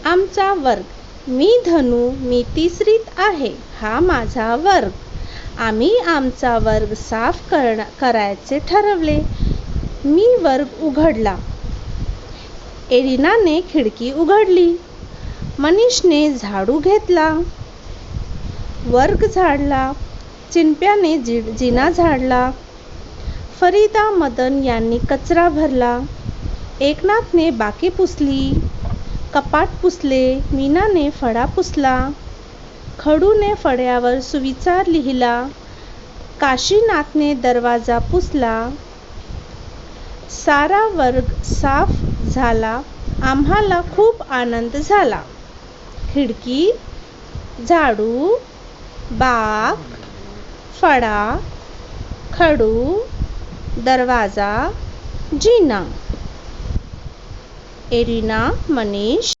आमचा वर्ग. मी धनू, मी तिसरीत आहे. हा माझा वर्ग. आम्ही आमचा वर्ग साफ करायचे ठरवले. मी वर्ग उघडला. एरिनाने खिडकी उघडली. मनीषने झाडू घेतला. वर्ग झाडला. चिंप्याने जिना झाडला. फरीदा, मदन यांनी कचरा भरला. एकनाथने बाकी पुसली. कपाट पुसले. मीनाने फळा पुसला. खडूने फळ्यावर सुविचार लिहिला. काशीनाथने दरवाजा पुसला. सारा वर्ग साफ झाला. आम्हाला खूप आनंद झाला. खिडकी, झाडू, बाक, फळा, खडू, दरवाजा, जिना. एरिना, मनीष